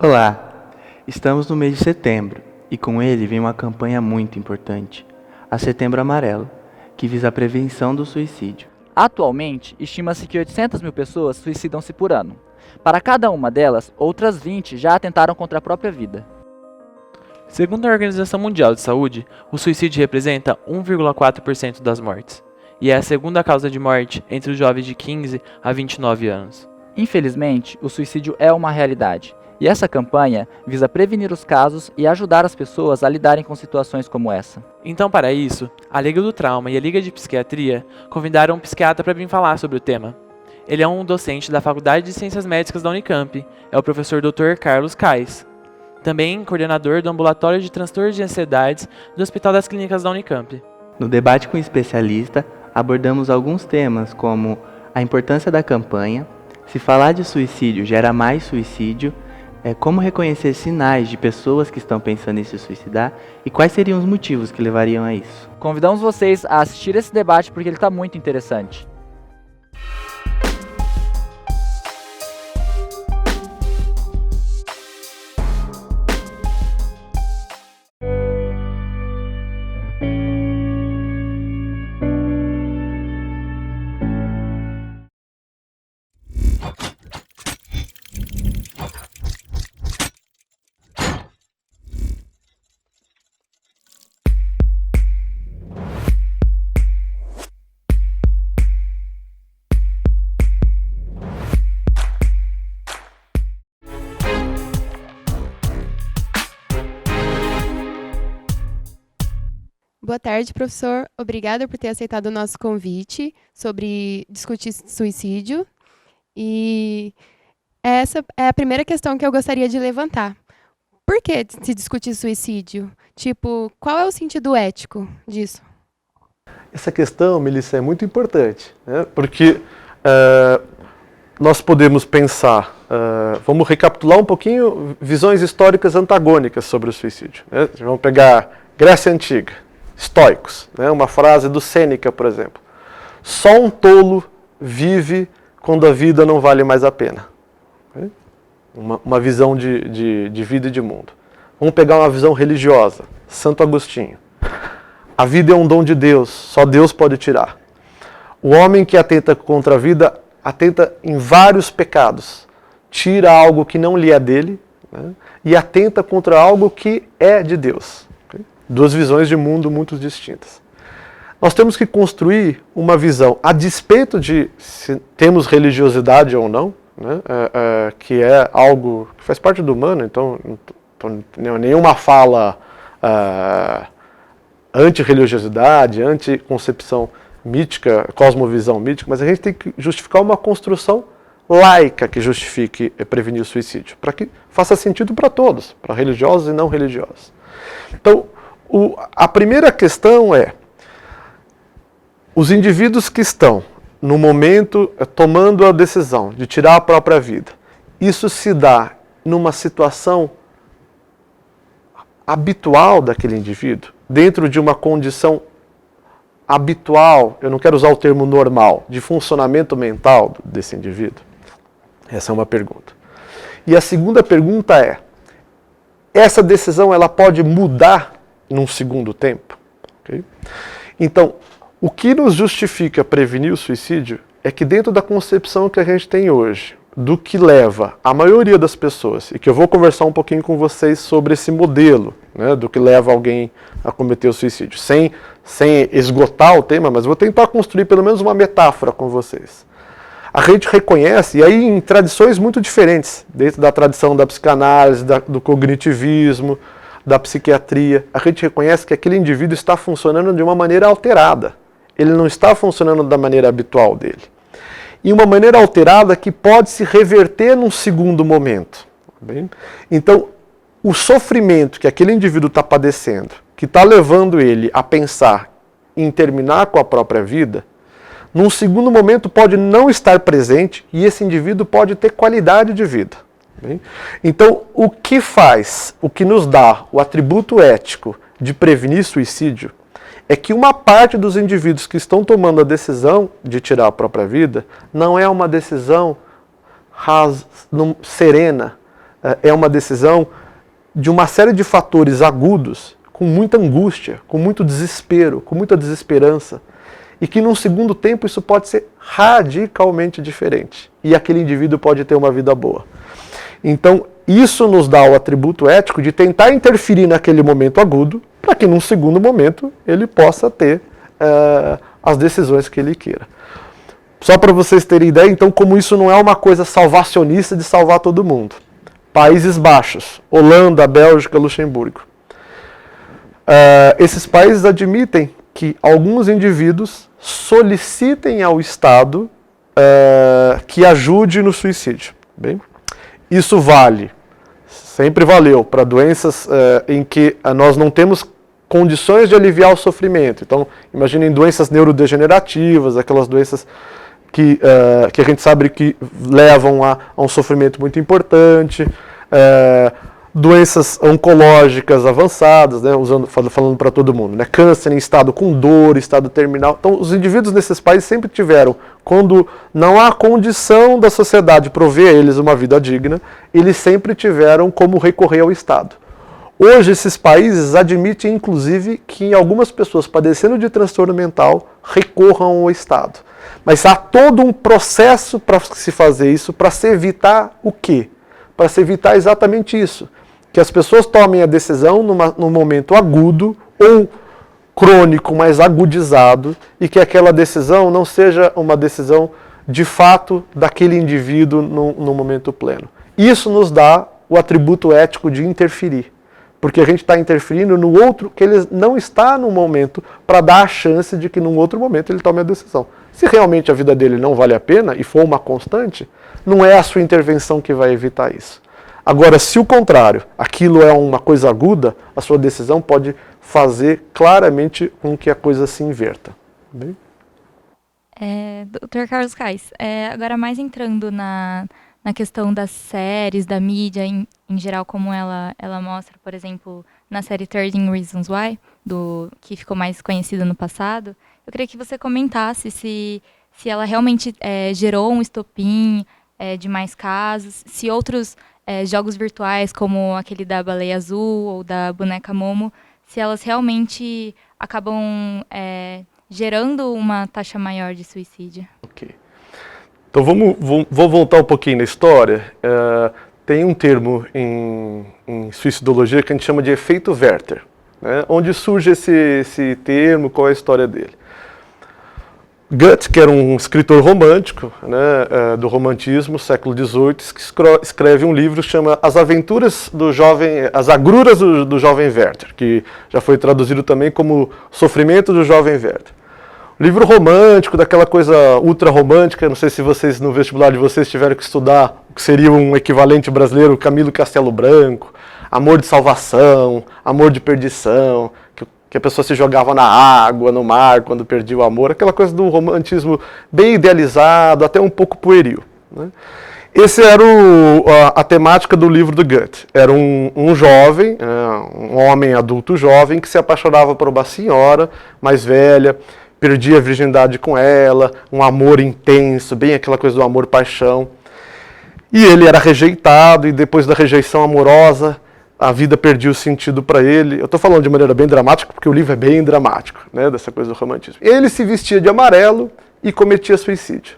Olá, estamos no mês de setembro e com ele vem uma campanha muito importante, a Setembro Amarelo, que visa a prevenção do suicídio. Atualmente, estima-se que 800 mil pessoas suicidam-se por ano. Para cada uma delas, outras 20 já atentaram contra a própria vida. Segundo a Organização Mundial de Saúde, o suicídio representa 1,4% das mortes, e é a segunda causa de morte entre os jovens de 15 a 29 anos. Infelizmente, o suicídio é uma realidade, e essa campanha visa prevenir os casos e ajudar as pessoas a lidarem com situações como essa. Então, para isso, a Liga do Trauma e a Liga de Psiquiatria convidaram um psiquiatra para vir falar sobre o tema. Ele é um docente da Faculdade de Ciências Médicas da Unicamp, é o professor Dr. Carlos Kais. Também coordenador do Ambulatório de Transtornos de Ansiedades do Hospital das Clínicas da Unicamp. No debate com o especialista, abordamos alguns temas como a importância da campanha, se falar de suicídio gera mais suicídio, como reconhecer sinais de pessoas que estão pensando em se suicidar e quais seriam os motivos que levariam a isso. Convidamos vocês a assistir esse debate porque ele está muito interessante. Boa tarde, professor. Obrigada por ter aceitado o nosso convite sobre discutir suicídio. E essa é a primeira questão que eu gostaria de levantar. Por que se discutir suicídio? Tipo, qual é o sentido ético disso? Essa questão, Melissa, é muito importante, né? Porque nós podemos pensar, vamos recapitular um pouquinho visões históricas antagônicas sobre o suicídio, né? Vamos pegar Grécia Antiga, estoicos, né? Uma frase do Sêneca, por exemplo. Só um tolo vive quando a vida não vale mais a pena. Okay? Uma visão de vida e de mundo. Vamos pegar uma visão religiosa, Santo Agostinho. A vida é um dom de Deus, só Deus pode tirar. O homem que atenta contra a vida atenta em vários pecados. Tira algo que não lhe é dele, né? E atenta contra algo que é de Deus. Duas visões de mundo muito distintas. Nós temos que construir uma visão, a despeito de se temos religiosidade ou não, né, que é algo que faz parte do humano, então nenhuma fala anti-religiosidade, anti-concepção mítica, cosmovisão mítica, mas a gente tem que justificar uma construção laica que justifique prevenir o suicídio, para que faça sentido para todos, para religiosos e não religiosos. Então, a primeira questão é, os indivíduos que estão, no momento, tomando a decisão de tirar a própria vida, isso se dá numa situação habitual daquele indivíduo, dentro de uma condição habitual, eu não quero usar o termo normal, de funcionamento mental desse indivíduo? Essa é uma pergunta. E a segunda pergunta é, essa decisão ela pode mudar num segundo tempo? Okay? Então, o que nos justifica prevenir o suicídio é que dentro da concepção que a gente tem hoje, do que leva a maioria das pessoas, e que eu vou conversar um pouquinho com vocês sobre esse modelo, né, do que leva alguém a cometer o suicídio, sem esgotar o tema, mas vou tentar construir pelo menos uma metáfora com vocês. A gente reconhece, e aí em tradições muito diferentes, dentro da tradição da psicanálise, do cognitivismo, da psiquiatria, a gente reconhece que aquele indivíduo está funcionando de uma maneira alterada. Ele não está funcionando da maneira habitual dele. E uma maneira alterada que pode se reverter num segundo momento. Bem? Então, o sofrimento que aquele indivíduo está padecendo, que está levando ele a pensar em terminar com a própria vida, num segundo momento pode não estar presente e esse indivíduo pode ter qualidade de vida. Bem? Então, o que nos dá o atributo ético de prevenir suicídio é que uma parte dos indivíduos que estão tomando a decisão de tirar a própria vida não é uma decisão serena, é uma decisão de uma série de fatores agudos, com muita angústia, com muito desespero, com muita desesperança, e que num segundo tempo isso pode ser radicalmente diferente, e aquele indivíduo pode ter uma vida boa. Então, isso nos dá o atributo ético de tentar interferir naquele momento agudo, para que num segundo momento ele possa ter as decisões que ele queira. Só para vocês terem ideia, então, como isso não é uma coisa salvacionista de salvar todo mundo. Países Baixos, Holanda, Bélgica, Luxemburgo. Esses países admitem que alguns indivíduos solicitem ao Estado que ajude no suicídio. Bem, isso vale, sempre valeu, para doenças em que nós não temos condições de aliviar o sofrimento. Então, imaginem doenças neurodegenerativas, aquelas doenças que a gente sabe que levam a um sofrimento muito importante, doenças oncológicas avançadas, né, falando para todo mundo, né, câncer em estado com dor, estado terminal. Então, os indivíduos nesses países sempre tiveram, quando não há condição da sociedade prover a eles uma vida digna, eles sempre tiveram como recorrer ao Estado. Hoje, esses países admitem, inclusive, que algumas pessoas padecendo de transtorno mental recorram ao Estado. Mas há todo um processo para se fazer isso, para se evitar o quê? Para se evitar exatamente isso. Que as pessoas tomem a decisão num momento agudo ou crônico, mas agudizado, e que aquela decisão não seja uma decisão de fato daquele indivíduo no momento pleno. Isso nos dá o atributo ético de interferir. Porque a gente está interferindo no outro que ele não está no momento para dar a chance de que num outro momento ele tome a decisão. Se realmente a vida dele não vale a pena e for uma constante, não é a sua intervenção que vai evitar isso. Agora, se o contrário, aquilo é uma coisa aguda, a sua decisão pode fazer claramente com que a coisa se inverta. Bem? Dr. Carlos Kais, agora mais entrando na questão das séries, da mídia em geral, como ela mostra, por exemplo, na série 13 Reasons Why, que ficou mais conhecida no passado, eu queria que você comentasse se ela realmente gerou um estopim de mais casos, se outros jogos virtuais, como aquele da Baleia Azul ou da Boneca Momo, se elas realmente acabam gerando uma taxa maior de suicídio. Ok. Então vou voltar um pouquinho na história. Tem um termo em suicidologia que a gente chama de efeito Werther. Né? Onde surge esse termo, qual é a história dele? Goethe, que era um escritor romântico, né, do romantismo, século XVIII, que escreve um livro que chama As Agruras do Jovem Werther, que já foi traduzido também como Sofrimento do Jovem Werther. Livro romântico, daquela coisa ultra romântica, não sei se vocês no vestibular de vocês tiveram que estudar o que seria um equivalente brasileiro, Camilo Castelo Branco, amor de salvação, amor de perdição, que a pessoa se jogava na água, no mar, quando perdia o amor, aquela coisa do romantismo bem idealizado, até um pouco pueril. Né? Essa era a temática do livro do Goethe. Era um jovem, um homem adulto jovem, que se apaixonava por uma senhora mais velha, perdia a virgindade com ela, um amor intenso, bem aquela coisa do amor-paixão. E ele era rejeitado, e depois da rejeição amorosa, a vida perdia o sentido para ele. Eu estou falando de maneira bem dramática, porque o livro é bem dramático, né, dessa coisa do romantismo. Ele se vestia de amarelo e cometia suicídio.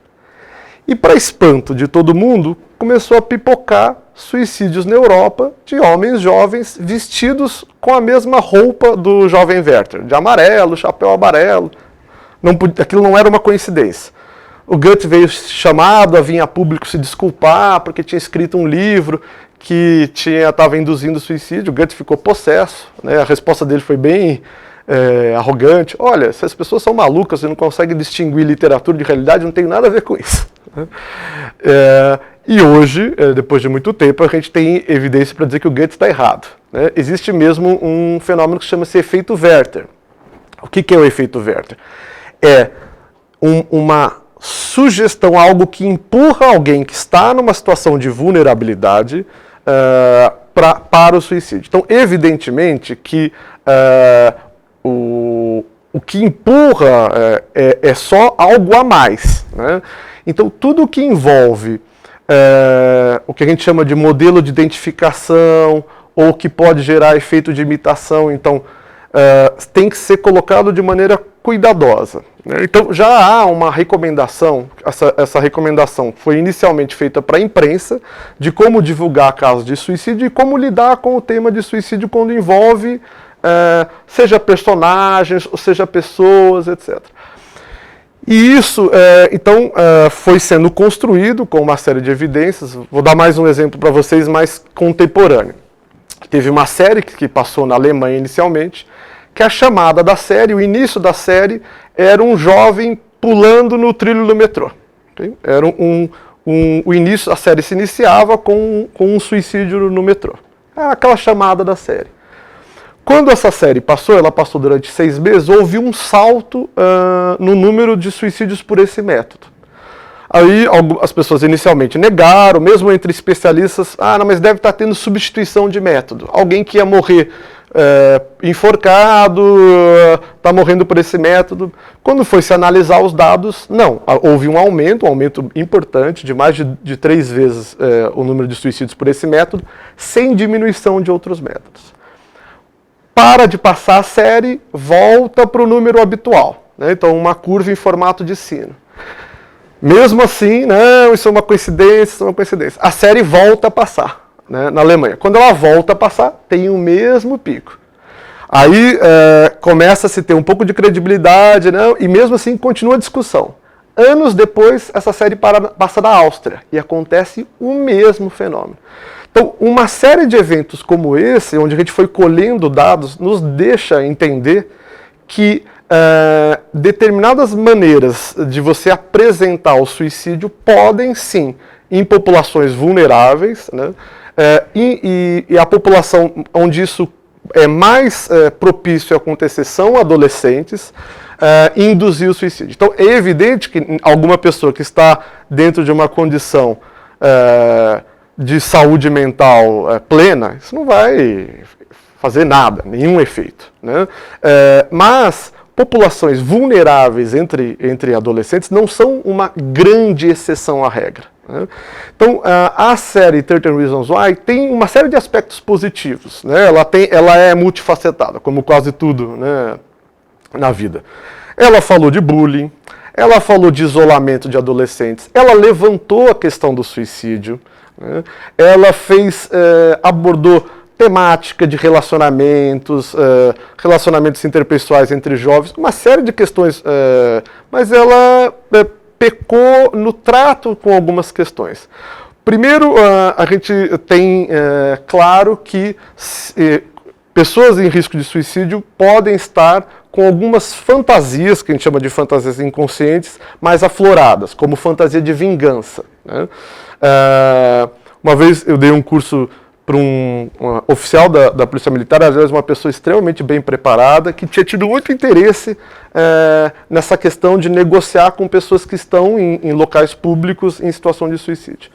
E para espanto de todo mundo, começou a pipocar suicídios na Europa de homens jovens vestidos com a mesma roupa do jovem Werther, de amarelo, chapéu amarelo. Aquilo não era uma coincidência. O Goethe veio chamado a vir a público se desculpar porque tinha escrito um livro que estava induzindo suicídio. O Goethe ficou possesso, né? A resposta dele foi bem arrogante. Olha, se as pessoas são malucas e não conseguem distinguir literatura de realidade, não tem nada a ver com isso. E hoje, depois de muito tempo, a gente tem evidência para dizer que o Goethe está errado. Né? Existe mesmo um fenômeno que chama-se efeito Werther. O que é o efeito Werther? É uma sugestão, algo que empurra alguém que está numa situação de vulnerabilidade para o suicídio. Então, evidentemente que o que empurra é só algo a mais. Né? Então, tudo que envolve o que a gente chama de modelo de identificação, ou que pode gerar efeito de imitação. Então, tem que ser colocado de maneira cuidadosa, né? Então, já há uma recomendação, essa recomendação foi inicialmente feita para a imprensa, de como divulgar casos de suicídio e como lidar com o tema de suicídio quando envolve, seja personagens, ou seja pessoas, etc. E isso, então, foi sendo construído com uma série de evidências. Vou dar mais um exemplo para vocês mais contemporâneo. Teve uma série que passou na Alemanha inicialmente, que a chamada da série, o início da série, era um jovem pulando no trilho do metrô. Okay? Era o início, a série se iniciava com um suicídio no metrô. Era aquela chamada da série. Quando essa série passou, ela passou durante 6 meses, houve um salto no número de suicídios por esse método. Aí as pessoas inicialmente negaram, mesmo entre especialistas, não, mas deve estar tendo substituição de método. Alguém que ia morrer enforcado, está morrendo por esse método. Quando foi se analisar os dados, não, houve um aumento importante, de mais de 3 vezes o número de suicídios por esse método, sem diminuição de outros métodos. Para de passar a série, volta para o número habitual, né? Então, uma curva em formato de sino. Mesmo assim, não, isso é uma coincidência, A série volta a passar, né, na Alemanha. Quando ela volta a passar, tem o mesmo pico. Aí começa a se ter um pouco de credibilidade, né, e mesmo assim continua a discussão. Anos depois, essa série passa na Áustria e acontece o mesmo fenômeno. Então, uma série de eventos como esse, onde a gente foi colhendo dados, nos deixa entender que determinadas maneiras de você apresentar o suicídio podem sim, em populações vulneráveis, né, e a população onde isso é mais propício a acontecer são adolescentes, induzir o suicídio. Então é evidente que alguma pessoa que está dentro de uma condição de saúde mental plena, isso não vai fazer nada, nenhum efeito, né? Mas populações vulneráveis entre adolescentes não são uma grande exceção à regra, né? Então, a série 13 Reasons Why tem uma série de aspectos positivos, né? Ela é multifacetada, como quase tudo, né, na vida. Ela falou de bullying, ela falou de isolamento de adolescentes, ela levantou a questão do suicídio, né? Ela abordou temática de relacionamentos, relacionamentos interpessoais entre jovens, uma série de questões, mas ela pecou no trato com algumas questões. Primeiro, a gente tem claro que pessoas em risco de suicídio podem estar com algumas fantasias, que a gente chama de fantasias inconscientes, mais afloradas, como fantasia de vingança, né? Uma vez eu dei um curso para um oficial da Polícia Militar, às vezes uma pessoa extremamente bem preparada, que tinha tido muito interesse nessa questão de negociar com pessoas que estão em locais públicos em situação de suicídio.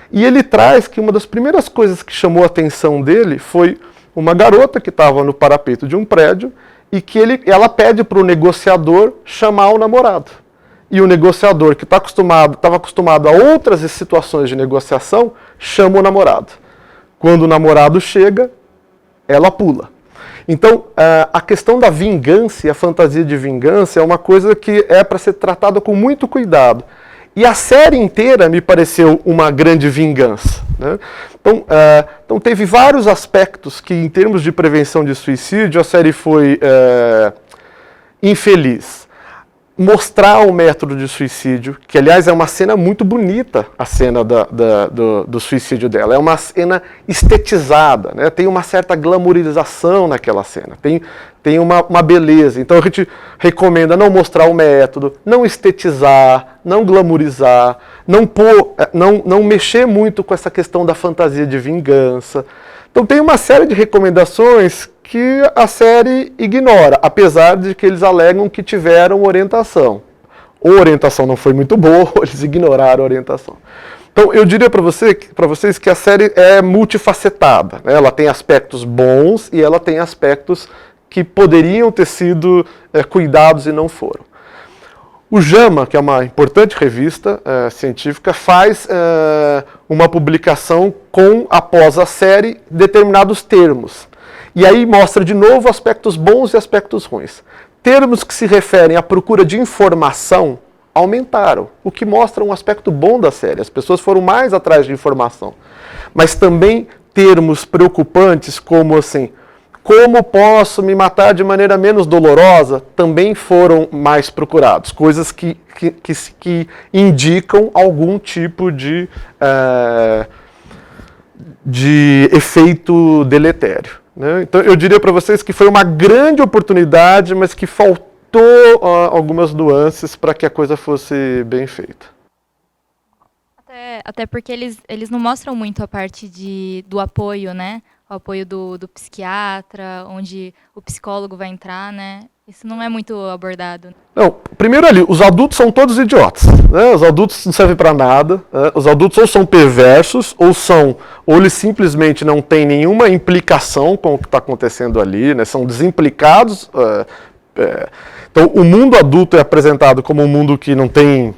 E ele traz que uma das primeiras coisas que chamou a atenção dele foi uma garota que estava no parapeito de um prédio e que ela pede para o negociador chamar o namorado. E o negociador, que estava acostumado a outras situações de negociação, chama o namorado. Quando o namorado chega, ela pula. Então, a questão da vingança e a fantasia de vingança é uma coisa que é para ser tratada com muito cuidado. E a série inteira me pareceu uma grande vingança, né? Então teve vários aspectos que, em termos de prevenção de suicídio, a série foi infeliz. Mostrar o método de suicídio, que aliás é uma cena muito bonita, a cena do suicídio dela. É uma cena estetizada, né? Tem uma certa glamorização naquela cena, tem uma beleza. Então a gente recomenda não mostrar o método, não estetizar, não glamorizar, não mexer muito com essa questão da fantasia de vingança. Então tem uma série de recomendações que a série ignora, apesar de que eles alegam que tiveram orientação. Ou a orientação não foi muito boa, ou eles ignoraram a orientação. Então eu diria para vocês que a série é multifacetada, né? Ela tem aspectos bons e ela tem aspectos que poderiam ter sido cuidados e não foram. O JAMA, que é uma importante revista científica, faz uma publicação após a série, determinados termos. E aí mostra de novo aspectos bons e aspectos ruins. Termos que se referem à procura de informação aumentaram, o que mostra um aspecto bom da série. As pessoas foram mais atrás de informação. Mas também termos preocupantes como assim, como posso me matar de maneira menos dolorosa, também foram mais procurados. Coisas que indicam algum tipo de efeito deletério, né? Então eu diria para vocês que foi uma grande oportunidade, mas que faltou algumas nuances para que a coisa fosse bem feita. Até porque eles não mostram muito a parte do apoio, né? O apoio do psiquiatra, onde o psicólogo vai entrar, né? Isso não é muito abordado. Não, primeiro ali, os adultos são todos idiotas, né? Os adultos não servem para nada, né? Os adultos ou são perversos, ou eles simplesmente não têm nenhuma implicação com o que está acontecendo ali, né? São desimplicados. Então, o mundo adulto é apresentado como um mundo que não tem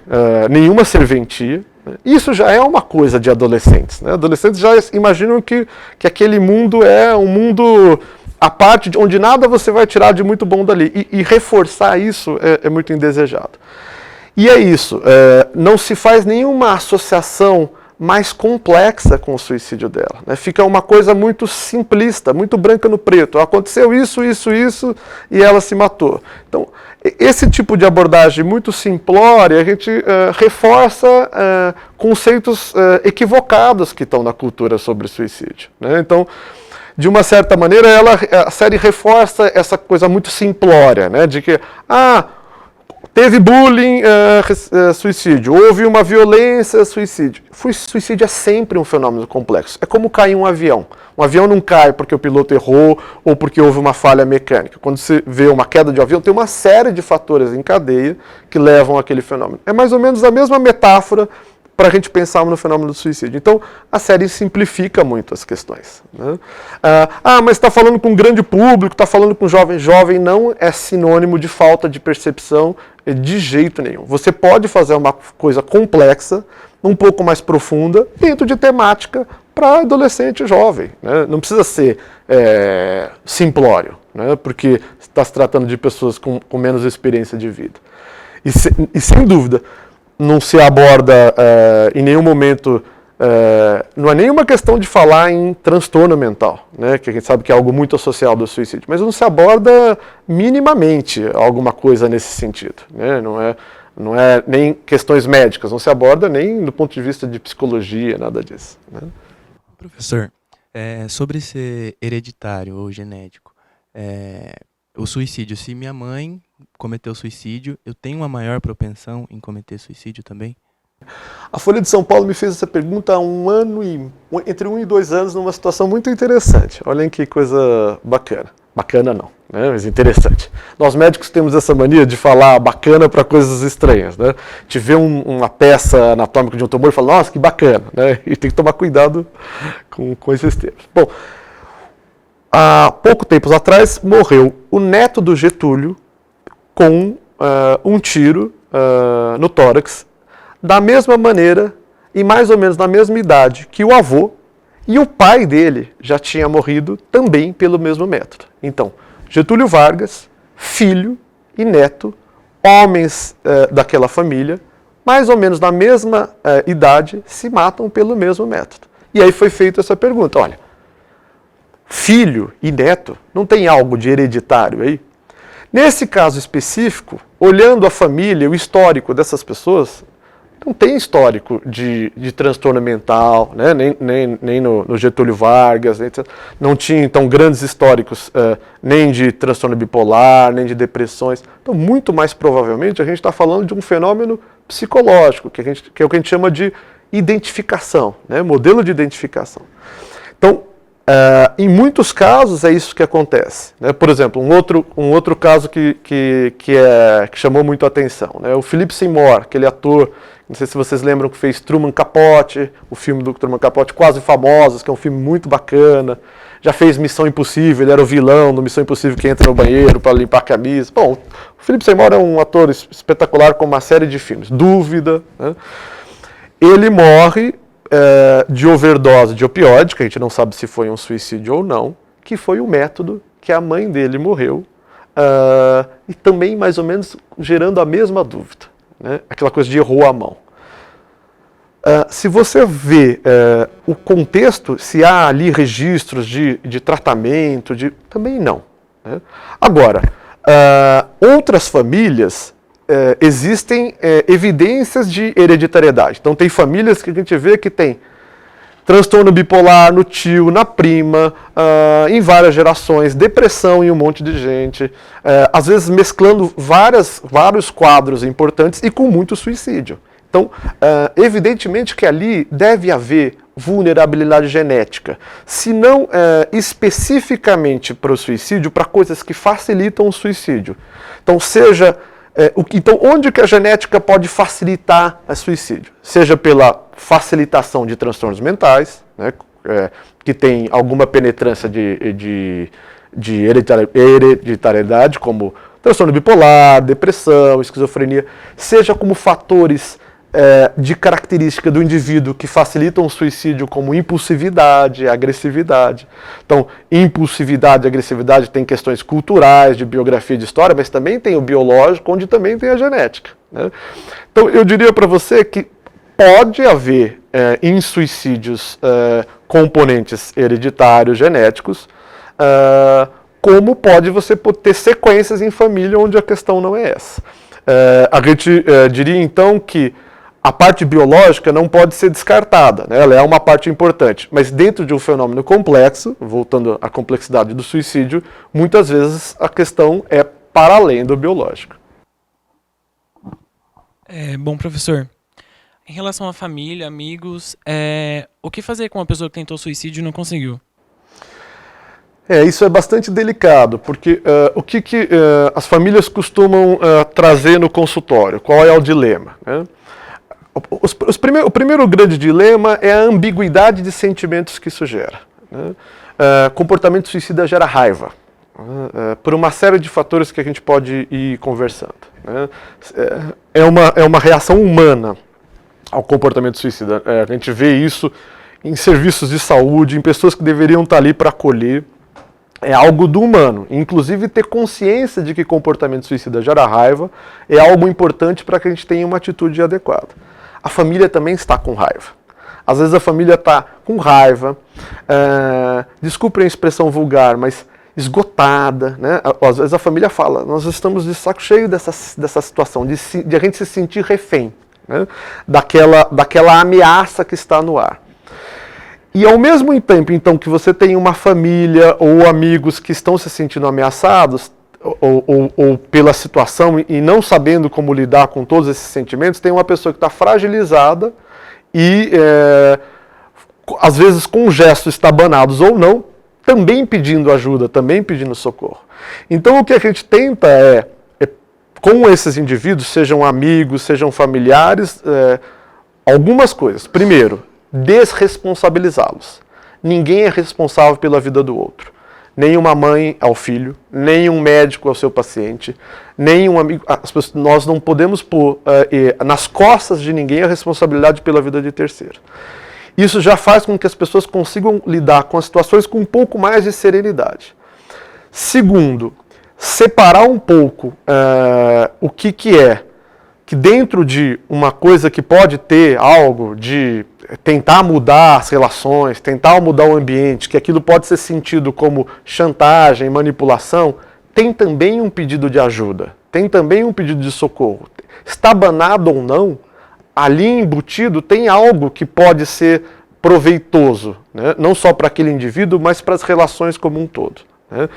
nenhuma serventia. Isso já é uma coisa de adolescentes, né? Adolescentes já imaginam que aquele mundo é um mundo à parte, onde nada você vai tirar de muito bom dali. E reforçar isso é muito indesejado. E é isso, não se faz nenhuma associação mais complexa com o suicídio dela, né? Fica uma coisa muito simplista, muito branca no preto. Aconteceu isso, e ela se matou. Então, esse tipo de abordagem muito simplória, a gente reforça conceitos equivocados que estão na cultura sobre suicídio, né? Então, de uma certa maneira, a série reforça essa coisa muito simplória, né? De que, teve bullying, suicídio. Houve uma violência, suicídio. Suicídio é sempre um fenômeno complexo. É como cair um avião. Um avião não cai porque o piloto errou ou porque houve uma falha mecânica. Quando você vê uma queda de um avião, tem uma série de fatores em cadeia que levam àquele fenômeno. É mais ou menos a mesma metáfora para a gente pensar no fenômeno do suicídio. Então, a série simplifica muito as questões, né? Mas está falando com um grande público, está falando com jovem. Jovem não é sinônimo de falta de percepção de jeito nenhum. Você pode fazer uma coisa complexa, um pouco mais profunda, dentro de temática para adolescente e jovem, né? Não precisa ser simplório, né? Porque está se tratando de pessoas com menos experiência de vida. E sem dúvida, não se aborda em nenhum momento, não é nenhuma questão de falar em transtorno mental, né, que a gente sabe que é algo muito associado ao suicídio, mas não se aborda minimamente alguma coisa nesse sentido, né, não é nem questões médicas, não se aborda nem do ponto de vista de psicologia, nada disso, né. Professor, sobre ser hereditário ou genético, o suicídio, se minha mãe cometeu suicídio, eu tenho uma maior propensão em cometer suicídio também? A Folha de São Paulo me fez essa pergunta há entre 1 e 2 anos, numa situação muito interessante. Olhem que coisa bacana. Bacana não, né? Mas interessante. Nós médicos temos essa mania de falar bacana para coisas estranhas, né? A gente vê uma peça anatômica de um tumor e fala, nossa, que bacana, né? E tem que tomar cuidado com esses termos. Bom, há pouco tempo atrás morreu o neto do Getúlio com um tiro no tórax, da mesma maneira e mais ou menos na mesma idade que o avô, e o pai dele já tinha morrido também pelo mesmo método. Então, Getúlio Vargas, filho e neto, homens daquela família, mais ou menos na mesma idade, se matam pelo mesmo método. E aí foi feita essa pergunta, olha, filho e neto, não tem algo de hereditário aí? Nesse caso específico, olhando a família, o histórico dessas pessoas, não tem histórico de transtorno mental, né? nem no Getúlio Vargas, não tinha então grandes históricos nem de transtorno bipolar, nem de depressões. Então, muito mais provavelmente, a gente está falando de um fenômeno psicológico, que é o que a gente chama de identificação, né? Modelo de identificação. Então, Em muitos casos é isso que acontece, né? Por exemplo, um outro caso que chamou muito a atenção, né? O Philip Seymour, aquele ator, não sei se vocês lembram, que fez Truman Capote, o filme do Truman Capote, Quase Famosos, que é um filme muito bacana. Já fez Missão Impossível, ele era o vilão do Missão Impossível que entra no banheiro para limpar a camisa. Bom, o Philip Seymour é um ator espetacular com uma série de filmes. Dúvida, né? Ele morre de overdose de opioide, que a gente não sabe se foi um suicídio ou não, que foi o método que a mãe dele morreu, e também mais ou menos gerando a mesma dúvida, né? Aquela coisa de errou a mão. Se você vê o contexto, se há ali registros de tratamento, também não, né? Agora, outras famílias, existem evidências de hereditariedade. Então tem famílias que a gente vê que tem transtorno bipolar no tio, na prima, em várias gerações, depressão em um monte de gente, às vezes mesclando vários quadros importantes e com muito suicídio. Então, evidentemente que ali deve haver vulnerabilidade genética, se não especificamente para o suicídio, para coisas que facilitam o suicídio. Então, então, onde que a genética pode facilitar o suicídio? Seja pela facilitação de transtornos mentais, né, que tem alguma penetrância de hereditariedade, como transtorno bipolar, depressão, esquizofrenia, seja como fatores de característica do indivíduo que facilitam o suicídio, como impulsividade, agressividade. Então, impulsividade e agressividade tem questões culturais, de biografia, de história, mas também tem o biológico, onde também tem a genética, né? Então, eu diria para você que pode haver em suicídios componentes hereditários, genéticos, como pode você ter sequências em família onde a questão não é essa. A gente diria então que a parte biológica não pode ser descartada, né? Ela é uma parte importante, mas dentro de um fenômeno complexo, voltando à complexidade do suicídio, muitas vezes a questão é para além do biológico. Bom, professor, em relação à família, amigos, o que fazer com uma pessoa que tentou suicídio e não conseguiu? Isso é bastante delicado, porque o que as famílias costumam trazer no consultório? Qual é o dilema, né? O primeiro grande dilema é a ambiguidade de sentimentos que isso gera, né? Comportamento suicida gera raiva, por uma série de fatores que a gente pode ir conversando, né? É uma reação humana ao comportamento suicida. A gente vê isso em serviços de saúde, em pessoas que deveriam estar ali para acolher. É algo do humano. Inclusive, ter consciência de que comportamento suicida gera raiva é algo importante para que a gente tenha uma atitude adequada. A família também está com raiva. Às vezes a família está com raiva, desculpem a expressão vulgar, mas esgotada, né? Às vezes a família fala, nós estamos de saco cheio dessa situação, de a gente se sentir refém, né? daquela ameaça que está no ar. E ao mesmo tempo, então, que você tem uma família ou amigos que estão se sentindo ameaçados, ou pela situação e não sabendo como lidar com todos esses sentimentos, tem uma pessoa que está fragilizada e, às vezes, com gestos estabanados ou não, também pedindo ajuda, também pedindo socorro. Então, o que a gente tenta com esses indivíduos, sejam amigos, sejam familiares, algumas coisas. Primeiro, desresponsabilizá-los. Ninguém é responsável pela vida do outro. Nem uma mãe ao filho, nem um médico ao seu paciente, nem um amigo. Nós não podemos pôr nas costas de ninguém a responsabilidade pela vida de terceiro. Isso já faz com que as pessoas consigam lidar com as situações com um pouco mais de serenidade. Segundo, separar um pouco o que é que dentro de uma coisa que pode ter algo de tentar mudar as relações, tentar mudar o ambiente, que aquilo pode ser sentido como chantagem, manipulação, tem também um pedido de ajuda, tem também um pedido de socorro. Estabanado ou não, ali embutido tem algo que pode ser proveitoso, né? Não só para aquele indivíduo, mas para as relações como um todo, né?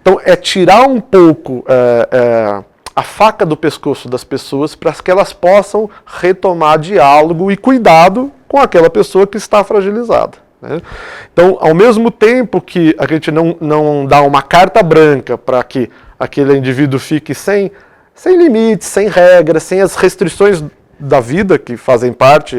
Então, é tirar um pouco a faca do pescoço das pessoas para que elas possam retomar diálogo e cuidado com aquela pessoa que está fragilizada, né? Então, ao mesmo tempo que a gente não dá uma carta branca para que aquele indivíduo fique sem limites, sem regras, sem as restrições da vida, que fazem parte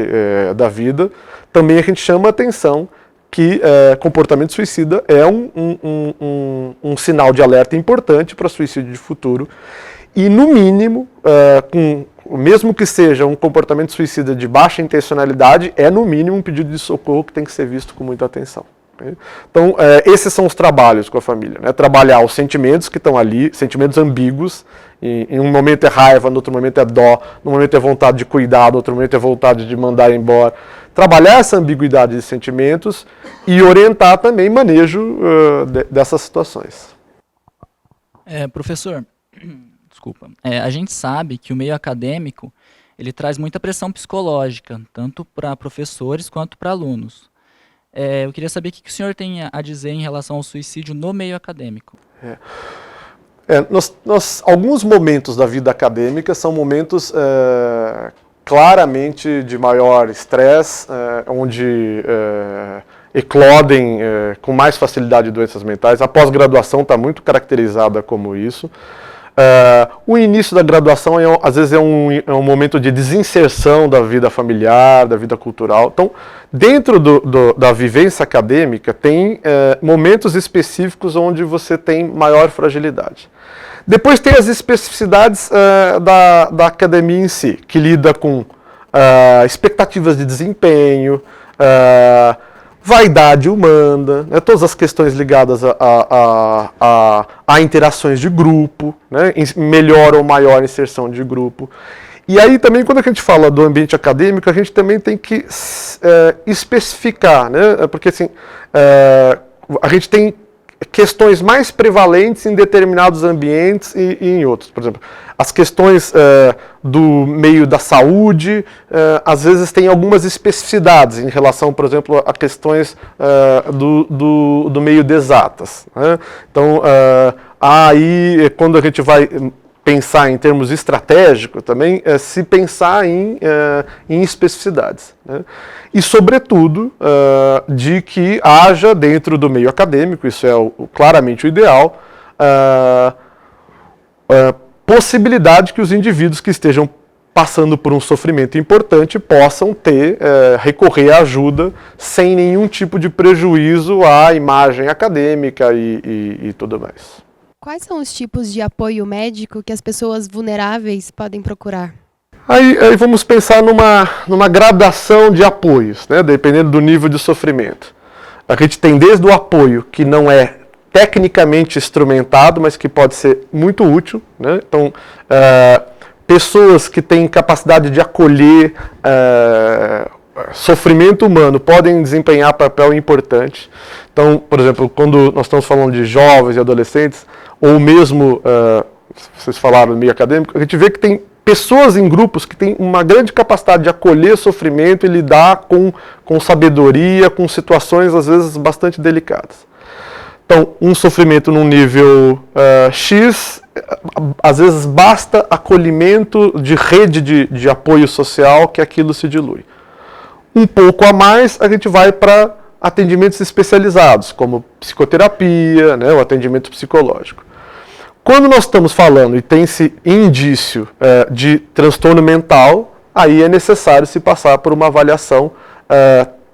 da vida, também a gente chama a atenção que comportamento suicida é um sinal de alerta importante para suicídio de futuro. E, no mínimo, mesmo que seja um comportamento suicida de baixa intencionalidade, é, no mínimo, um pedido de socorro que tem que ser visto com muita atenção. Então, esses são os trabalhos com a família, né? Trabalhar os sentimentos que estão ali, sentimentos ambíguos. Em um momento é raiva, no outro momento é dó, no momento é vontade de cuidar, no outro momento é vontade de mandar embora. Trabalhar essa ambiguidade de sentimentos e orientar também manejo dessas situações. Professor, desculpa. A gente sabe que o meio acadêmico ele traz muita pressão psicológica, tanto para professores quanto para alunos. Eu queria saber o que o senhor tem a dizer em relação ao suicídio no meio acadêmico. Alguns momentos da vida acadêmica são momentos claramente de maior estresse, onde eclodem com mais facilidade doenças mentais. A pós-graduação está muito caracterizada como isso. O início da graduação, às vezes, é um momento de desinserção da vida familiar, da vida cultural. Então, dentro da vivência acadêmica, tem momentos específicos onde você tem maior fragilidade. Depois tem as especificidades da academia em si, que lida com expectativas de desempenho, vaidade humana, né, todas as questões ligadas a interações de grupo, né, melhor ou maior inserção de grupo. E aí também, quando a gente fala do ambiente acadêmico, a gente também tem que especificar, né, porque assim, a gente tem questões mais prevalentes em determinados ambientes e em outros. Por exemplo, as questões do meio da saúde, às vezes tem algumas especificidades em relação, por exemplo, a questões do meio de exatas, né? Então, aí, quando a gente vai pensar em termos estratégicos também, se pensar em especificidades, né? E, sobretudo, de que haja dentro do meio acadêmico, isso é claramente o ideal, possibilidade que os indivíduos que estejam passando por um sofrimento importante possam recorrer à ajuda sem nenhum tipo de prejuízo à imagem acadêmica e tudo mais. Quais são os tipos de apoio médico que as pessoas vulneráveis podem procurar? Aí vamos pensar numa gradação de apoios, né, dependendo do nível de sofrimento. A gente tem desde o apoio que não é tecnicamente instrumentado, mas que pode ser muito útil, né? Então, pessoas que têm capacidade de acolher sofrimento humano podem desempenhar papel importante. Então, por exemplo, quando nós estamos falando de jovens e adolescentes, ou mesmo, vocês falaram no meio acadêmico, a gente vê que tem pessoas em grupos que têm uma grande capacidade de acolher sofrimento e lidar com sabedoria, com situações às vezes bastante delicadas. Então, um sofrimento num nível X, às vezes basta acolhimento de rede de apoio social que aquilo se dilui. Um pouco a mais, a gente vai para atendimentos especializados, como psicoterapia, né, o atendimento psicológico. Quando nós estamos falando e tem esse indício de transtorno mental, aí é necessário se passar por uma avaliação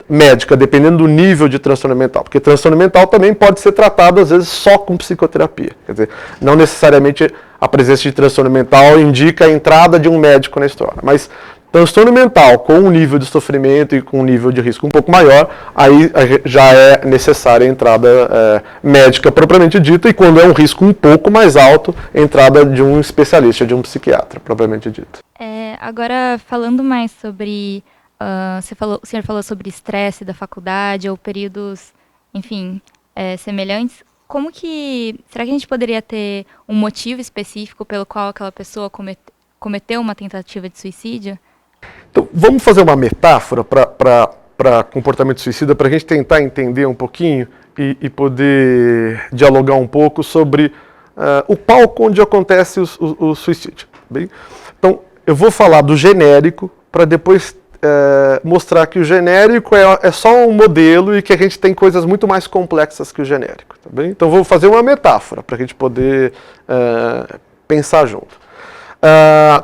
médica, dependendo do nível de transtorno mental. Porque transtorno mental também pode ser tratado, às vezes, só com psicoterapia. Quer dizer, não necessariamente a presença de transtorno mental indica a entrada de um médico na história. Mas transtorno mental com um nível de sofrimento e com um nível de risco um pouco maior, aí já é necessária a entrada médica propriamente dita, e quando é um risco um pouco mais alto, a entrada de um especialista, de um psiquiatra propriamente dito. Agora, falando mais sobre... o senhor falou sobre estresse da faculdade ou períodos, enfim, semelhantes. Será que a gente poderia ter um motivo específico pelo qual aquela pessoa cometeu uma tentativa de suicídio? Então, vamos fazer uma metáfora para comportamento suicida, para a gente tentar entender um pouquinho e poder dialogar um pouco sobre o palco onde acontece o suicídio. Bem? Então, eu vou falar do genérico para depois mostrar que o genérico é só um modelo e que a gente tem coisas muito mais complexas que o genérico. Tá bem? Então vou fazer uma metáfora para a gente poder pensar junto.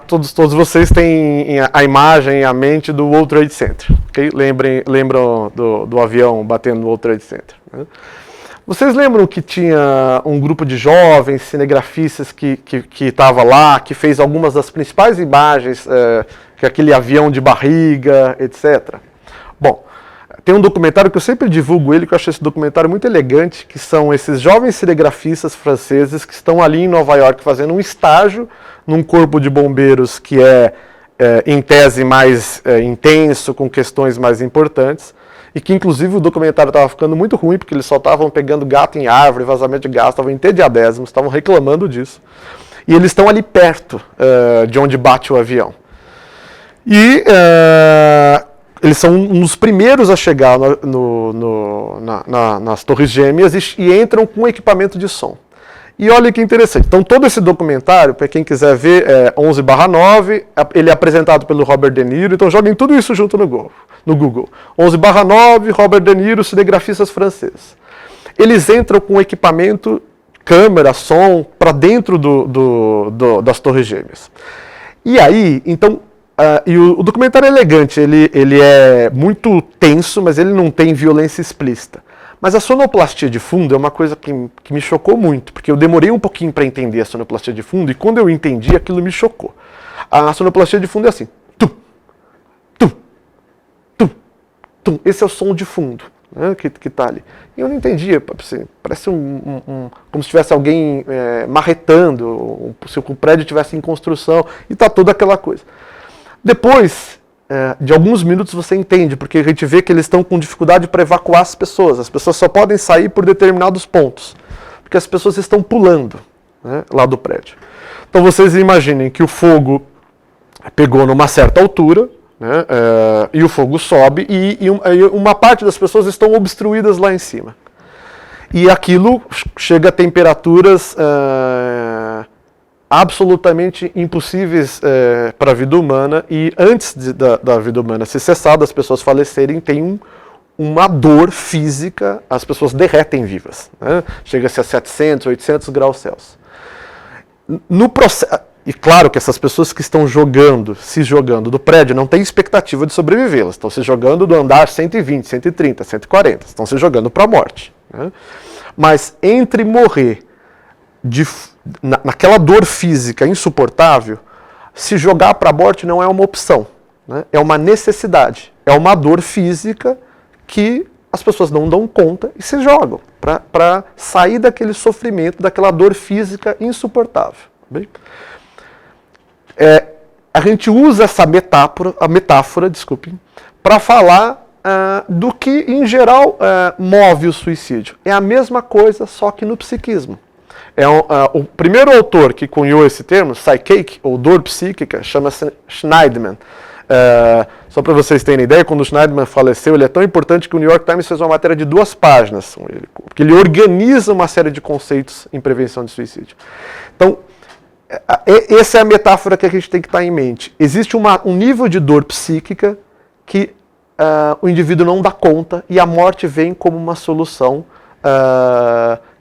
Todos vocês têm a imagem, a mente do World Trade Center. Okay? Lembram do avião batendo no World Trade Center. Né? Vocês lembram que tinha um grupo de jovens cinegrafistas que estava lá, que fez algumas das principais imagens, que aquele avião de barriga, etc. Bom, tem um documentário que eu sempre divulgo ele, que eu acho esse documentário muito elegante, que são esses jovens cinegrafistas franceses que estão ali em Nova York fazendo um estágio num corpo de bombeiros que em tese mais intenso, com questões mais importantes, e que inclusive o documentário estava ficando muito ruim, porque eles só estavam pegando gato em árvore, vazamento de gás, estavam entediadésimos, estavam reclamando disso. E eles estão ali perto de onde bate o avião. E eles são um dos primeiros a chegar nas Torres Gêmeas e entram com equipamento de som. E olha que interessante. Então todo esse documentário, para quem quiser ver, 11/9, ele é apresentado pelo Robert De Niro, então joguem tudo isso junto no Google. 11/9, Robert De Niro, cinegrafistas franceses. Eles entram com equipamento, câmera, som, para dentro das Torres Gêmeas. E aí, então, o documentário é elegante, ele é muito tenso, mas ele não tem violência explícita. Mas a sonoplastia de fundo é uma coisa que me chocou muito, porque eu demorei um pouquinho para entender a sonoplastia de fundo, e quando eu entendi, aquilo me chocou. A sonoplastia de fundo é assim, tum, tum, tum, tum. Esse é o som de fundo, né, que está ali. E eu não entendia, parece como se tivesse alguém marretando, se o prédio estivesse em construção, e está toda aquela coisa. Depois de alguns minutos você entende, porque a gente vê que eles estão com dificuldade para evacuar as pessoas só podem sair por determinados pontos, porque as pessoas estão pulando, né, lá do prédio. Então vocês imaginem que o fogo pegou numa certa altura, né, e o fogo sobe e uma parte das pessoas estão obstruídas lá em cima. E aquilo chega a temperaturas absolutamente impossíveis para a vida humana, e antes da vida humana se cessar, das pessoas falecerem, tem uma dor física, as pessoas derretem vivas, né? Chega-se a 700, 800 graus Celsius. No processo, e claro que essas pessoas que estão se jogando do prédio não têm expectativa de sobreviver, elas estão se jogando do andar 120, 130, 140, estão se jogando para a morte, né? Mas entre morrer naquela dor física insuportável, se jogar para a morte não é uma opção, né? É uma necessidade, é uma dor física que as pessoas não dão conta e se jogam para sair daquele sofrimento, daquela dor física insuportável. Bem? A gente usa essa metáfora, para falar do que em geral move o suicídio. É a mesma coisa, só que no psiquismo. O primeiro autor que cunhou esse termo, psychic, ou dor psíquica, chama-se Schneidman. Só para vocês terem ideia, quando o Schneidman faleceu, ele é tão importante que o New York Times fez uma matéria de 2 páginas, porque ele organiza uma série de conceitos em prevenção de suicídio. Então, essa é a metáfora que a gente tem que estar em mente. Existe um nível de dor psíquica que o indivíduo não dá conta, e a morte vem como uma solução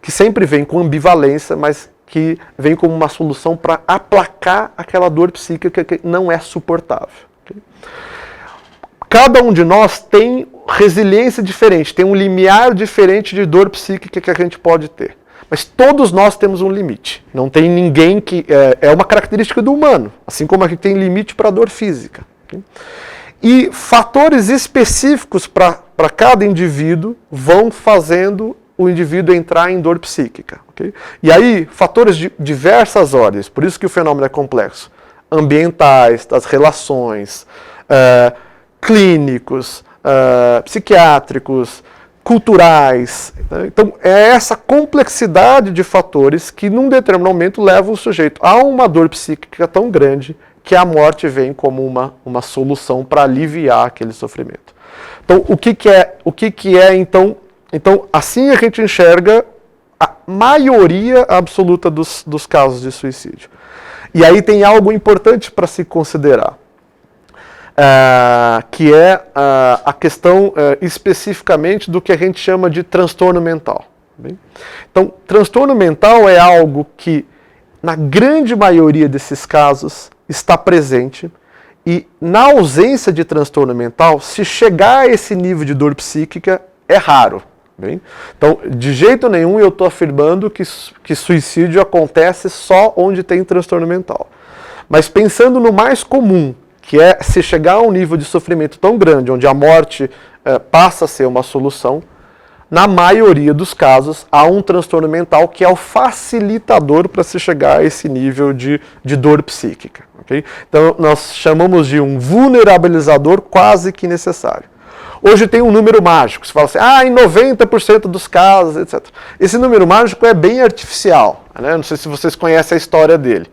que sempre vem com ambivalência, mas que vem como uma solução para aplacar aquela dor psíquica que não é suportável. Okay? Cada um de nós tem resiliência diferente, tem um limiar diferente de dor psíquica que a gente pode ter. Mas todos nós temos um limite. Não tem ninguém que... É uma característica do humano, assim como a gente tem limite para a dor física. Okay? E fatores específicos para cada indivíduo vão fazendo o indivíduo entrar em dor psíquica. Okay? E aí, fatores de diversas ordens, por isso que o fenômeno é complexo. Ambientais, das relações, clínicos, psiquiátricos, culturais. Né? Então, é essa complexidade de fatores que, num determinado momento, leva o sujeito a uma dor psíquica tão grande que a morte vem como uma solução para aliviar aquele sofrimento. Então, o que é então... Então, assim a gente enxerga a maioria absoluta dos casos de suicídio. E aí tem algo importante para se considerar. que é a questão especificamente do que a gente chama de transtorno mental. Bem? Então, transtorno mental é algo que, na grande maioria desses casos, está presente, e na ausência de transtorno mental, se chegar a esse nível de dor psíquica, é raro. Bem? Então, de jeito nenhum eu estou afirmando que suicídio acontece só onde tem transtorno mental. Mas pensando no mais comum, que é se chegar a um nível de sofrimento tão grande, onde a morte passa a ser uma solução, na maioria dos casos há um transtorno mental que é o facilitador para se chegar a esse nível de dor psíquica. Okay? Então nós chamamos de um vulnerabilizador quase que necessário. Hoje tem um número mágico, você fala assim, em 90% dos casos, etc. Esse número mágico é bem artificial, né? Não sei se vocês conhecem a história dele.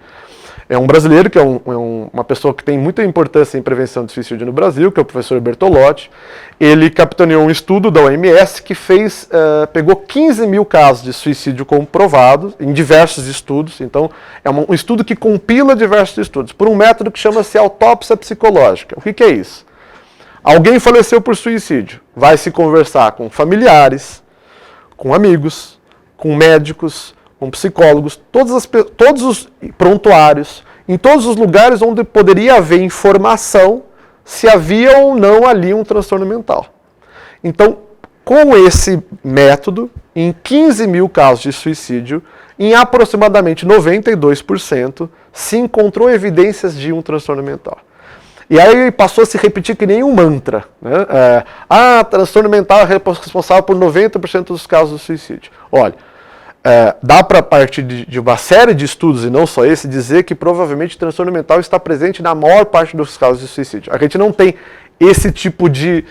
É um brasileiro, que é uma pessoa que tem muita importância em prevenção de suicídio no Brasil, que é o professor Bertolotti. Ele capitaneou um estudo da OMS que pegou 15 mil casos de suicídio comprovados em diversos estudos. Então, é um estudo que compila diversos estudos, por um método que chama-se autópsia psicológica. O que é isso? Alguém faleceu por suicídio, vai se conversar com familiares, com amigos, com médicos, com psicólogos, todos os prontuários, em todos os lugares onde poderia haver informação se havia ou não ali um transtorno mental. Então, com esse método, em 15 mil casos de suicídio, em aproximadamente 92%, se encontrou evidências de um transtorno mental. E aí passou a se repetir que nem um mantra. Né? Transtorno mental é responsável por 90% dos casos de suicídio. Olha, dá para partir de uma série de estudos, e não só esse, dizer que provavelmente o transtorno mental está presente na maior parte dos casos de suicídio. A gente não tem esse tipo de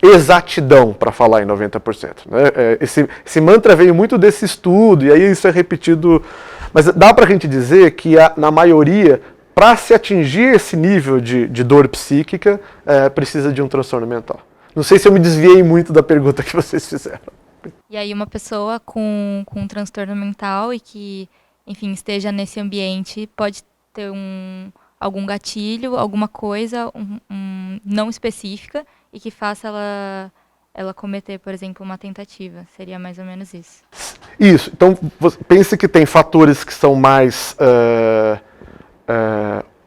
exatidão para falar em 90%. Né? Esse mantra veio muito desse estudo, e aí isso é repetido. Mas dá para a gente dizer que na maioria, para se atingir esse nível de dor psíquica, precisa de um transtorno mental. Não sei se eu me desviei muito da pergunta que vocês fizeram. E aí uma pessoa com um transtorno mental e que, enfim, esteja nesse ambiente, pode ter algum gatilho, alguma coisa não específica e que faça ela cometer, por exemplo, uma tentativa. Seria mais ou menos isso. Isso. Então, pense que tem fatores que são mais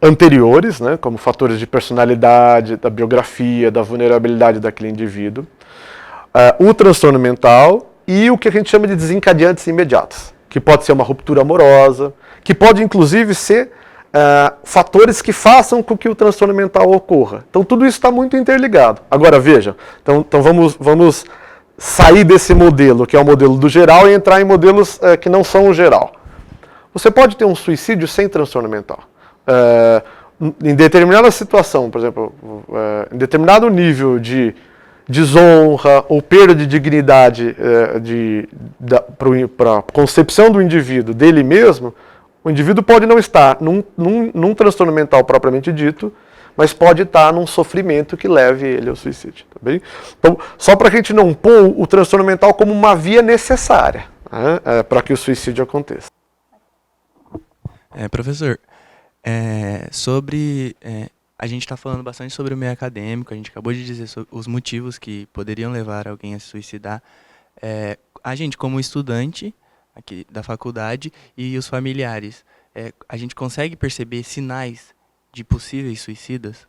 anteriores, né, como fatores de personalidade, da biografia, da vulnerabilidade daquele indivíduo. O transtorno mental e o que a gente chama de desencadeantes imediatos, que pode ser uma ruptura amorosa, que pode inclusive ser fatores que façam com que o transtorno mental ocorra. Então tudo isso está muito interligado. Agora veja, então vamos sair desse modelo, que é o modelo do geral, e entrar em modelos que não são o geral. Você pode ter um suicídio sem transtorno mental. Em determinada situação, por exemplo, em determinado nível de desonra ou perda de dignidade para a concepção do indivíduo, dele mesmo, o indivíduo pode não estar num transtorno mental propriamente dito, mas pode estar num sofrimento que leve ele ao suicídio. Tá bem? Então, só para a gente não pôr o transtorno mental como uma via necessária, né, para que o suicídio aconteça. Professor, a gente está falando bastante sobre o meio acadêmico, a gente acabou de dizer sobre os motivos que poderiam levar alguém a se suicidar. A gente, como estudante aqui da faculdade e os familiares, a gente consegue perceber sinais de possíveis suicidas?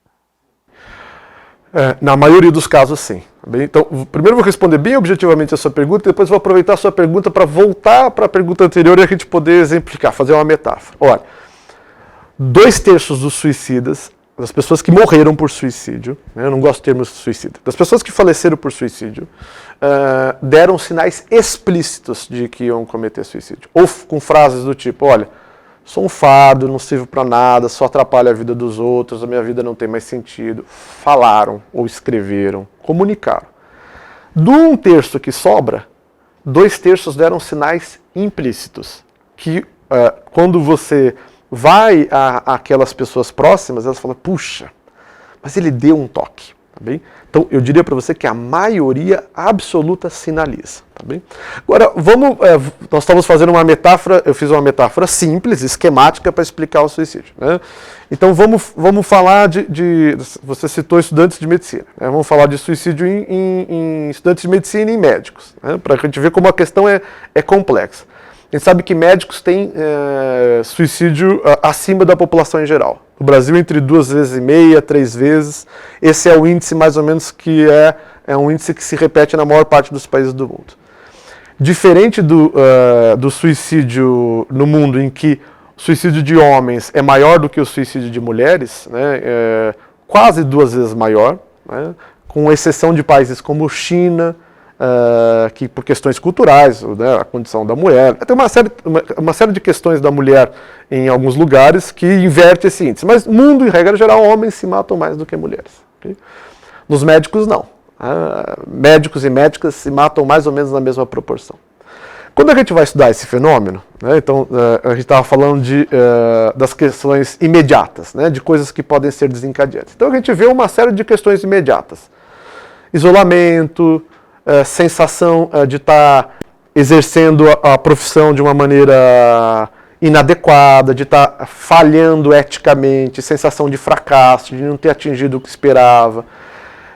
Na maioria dos casos, sim. Então, primeiro vou responder bem objetivamente a sua pergunta, e depois vou aproveitar a sua pergunta para voltar para a pergunta anterior e a gente poder exemplificar, fazer uma metáfora. Olha, 2/3 dos suicidas, das pessoas que morreram por suicídio, né, eu não gosto do termo suicida, das pessoas que faleceram por suicídio, deram sinais explícitos de que iam cometer suicídio. Ou com frases do tipo, olha, sou um fardo, não sirvo para nada, só atrapalho a vida dos outros, a minha vida não tem mais sentido. Falaram ou escreveram, comunicaram. Do 1/3 que sobra, 2/3 deram sinais implícitos, que quando você vai àquelas pessoas próximas, elas falam, puxa, mas ele deu um toque. Tá bem? Então, eu diria para você que a maioria absoluta sinaliza. Tá bem? Agora, nós estamos fazendo uma metáfora, eu fiz uma metáfora simples, esquemática, para explicar o suicídio. Né? Então, vamos falar você citou estudantes de medicina. Né? Vamos falar de suicídio em estudantes de medicina e em médicos, né? Para a gente ver como a questão é complexa. A gente sabe que médicos têm suicídio acima da população em geral. No Brasil, entre 2,5 vezes, 3 vezes. Esse é o índice, mais ou menos, que é um índice que se repete na maior parte dos países do mundo. Diferente do suicídio no mundo, em que o suicídio de homens é maior do que o suicídio de mulheres, né, quase 2 vezes maior, né, com exceção de países como China, que por questões culturais, né, a condição da mulher, tem uma série de questões da mulher em alguns lugares que inverte esse índice. Mas no mundo, em regra geral, homens se matam mais do que mulheres. Okay? Nos médicos, não. Médicos e médicas se matam mais ou menos na mesma proporção. Quando a gente vai estudar esse fenômeno, né, então a gente estava falando das questões imediatas, né, de coisas que podem ser desencadeantes. Então a gente vê uma série de questões imediatas. Isolamento, sensação de estar exercendo a profissão de uma maneira inadequada, de estar falhando eticamente, sensação de fracasso, de não ter atingido o que esperava,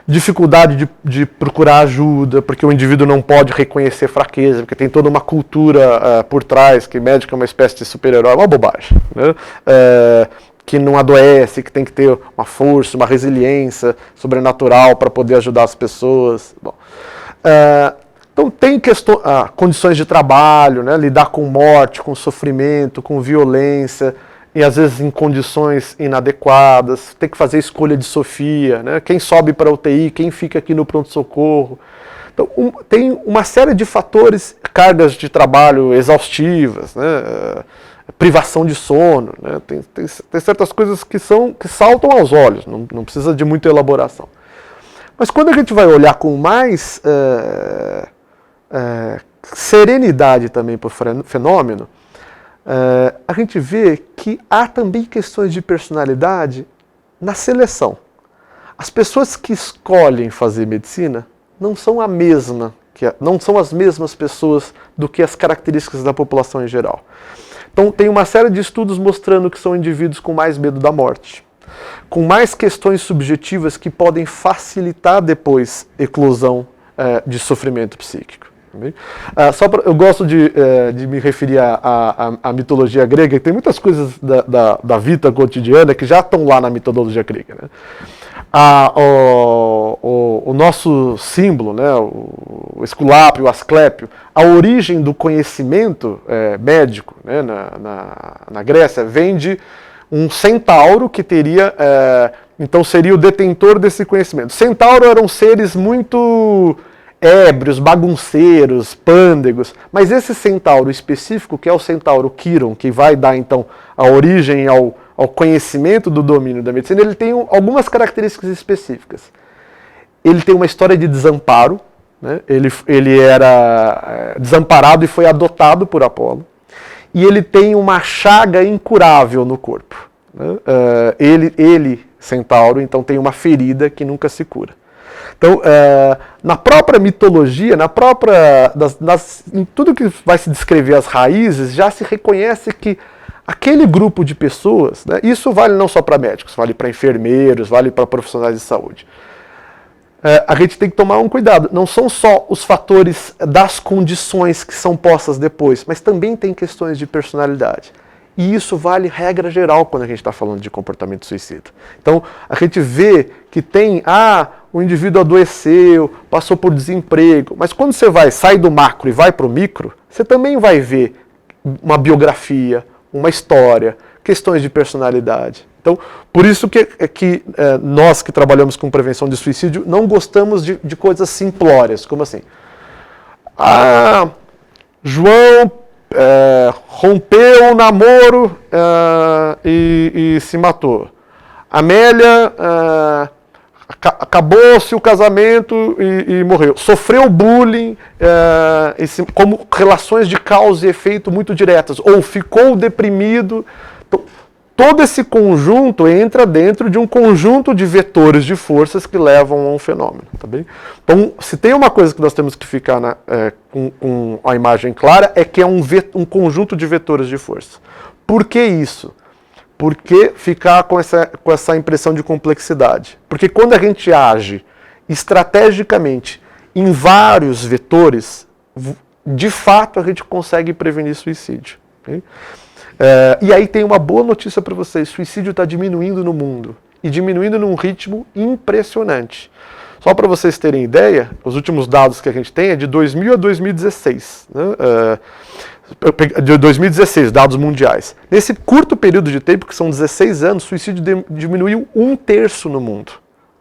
dificuldade de procurar ajuda, porque o indivíduo não pode reconhecer fraqueza, porque tem toda uma cultura por trás, que médico é uma espécie de super-herói, é uma bobagem, né? Que não adoece, que tem que ter uma força, uma resiliência sobrenatural para poder ajudar as pessoas. Bom, então tem condições de trabalho, né, lidar com morte, com sofrimento, com violência, e às vezes em condições inadequadas, tem que fazer escolha de Sofia, né, quem sobe para a UTI, quem fica aqui no pronto-socorro. Então tem uma série de fatores, cargas de trabalho exaustivas, né, privação de sono, né, tem certas coisas que saltam aos olhos, não precisa de muita elaboração. Mas quando a gente vai olhar com mais serenidade também para o fenômeno, a gente vê que há também questões de personalidade na seleção. As pessoas que escolhem fazer medicina não são não são as mesmas pessoas do que as características da população em geral. Então tem uma série de estudos mostrando que são indivíduos com mais medo da morte, com mais questões subjetivas que podem facilitar depois eclosão de sofrimento psíquico. Eu gosto de me referir à mitologia grega, e tem muitas coisas da vida cotidiana que já estão lá na mitologia grega. Né? O nosso símbolo, né, o Esculápio, o Asclépio, a origem do conhecimento médico, né, na Grécia vem de um centauro que então seria o detentor desse conhecimento. Centauro eram seres muito ébrios, bagunceiros, pândegos, mas esse centauro específico, que é o centauro Quiron, que vai dar então a origem ao conhecimento do domínio da medicina, ele tem algumas características específicas. Ele tem uma história de desamparo, né? Ele era desamparado e foi adotado por Apolo, e ele tem uma chaga incurável no corpo. Né? Ele, centauro, então tem uma ferida que nunca se cura. Então, na própria mitologia, em tudo que vai se descrever as raízes, já se reconhece que aquele grupo de pessoas, né, isso vale não só para médicos, vale para enfermeiros, vale para profissionais de saúde. A gente tem que tomar um cuidado. Não são só os fatores das condições que são postas depois, mas também tem questões de personalidade. E isso vale regra geral quando a gente está falando de comportamento suicida. Então, a gente vê que o indivíduo adoeceu, passou por desemprego, mas quando você sai do macro e vai para o micro, você também vai ver uma biografia, uma história, questões de personalidade. Então, por isso que nós que trabalhamos com prevenção de suicídio não gostamos de coisas simplórias, como assim, João rompeu o namoro e se matou. Amélia acabou-se o casamento e morreu. Sofreu bullying, como relações de causa e efeito muito diretas. Ou ficou deprimido. Então, todo esse conjunto entra dentro de um conjunto de vetores de forças que levam a um fenômeno. Tá bem? Então, se tem uma coisa que nós temos que ficar com a imagem clara, é que é um conjunto de vetores de força. Por que isso? Por que ficar com essa impressão de complexidade? Porque quando a gente age estrategicamente em vários vetores, de fato a gente consegue prevenir suicídio. Okay? E aí tem uma boa notícia para vocês: suicídio está diminuindo no mundo, e diminuindo num ritmo impressionante. Só para vocês terem ideia, os últimos dados que a gente tem é de 2000 a 2016, né? De 2016, dados mundiais. Nesse curto período de tempo, que são 16 anos, o suicídio diminuiu 1/3 no mundo.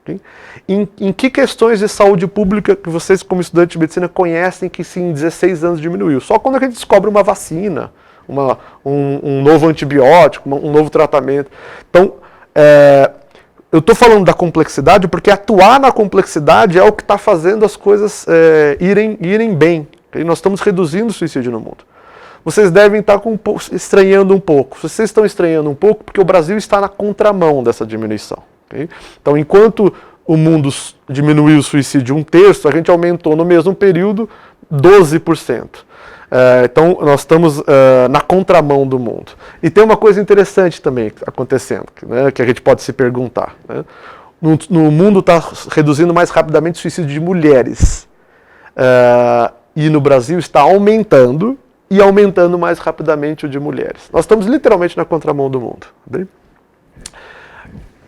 Okay? Em que questões de saúde pública que vocês, como estudantes de medicina, conhecem que sim, em 16 anos diminuiu? Só quando a gente descobre uma vacina, um novo antibiótico, um novo tratamento. Então, eu estou falando da complexidade porque atuar na complexidade é o que está fazendo as coisas irem bem. Okay? Nós estamos reduzindo o suicídio no mundo. Vocês devem estar estranhando um pouco. Vocês estão estranhando um pouco porque o Brasil está na contramão dessa diminuição. Okay? Então, enquanto o mundo diminuiu o suicídio 1/3, a gente aumentou no mesmo período 12%. Então, nós estamos na contramão do mundo. E tem uma coisa interessante também acontecendo, né, que a gente pode se perguntar. Né? No mundo está reduzindo mais rapidamente o suicídio de mulheres. E no Brasil está aumentando, e aumentando mais rapidamente o de mulheres. Nós estamos literalmente na contramão do mundo. Bem?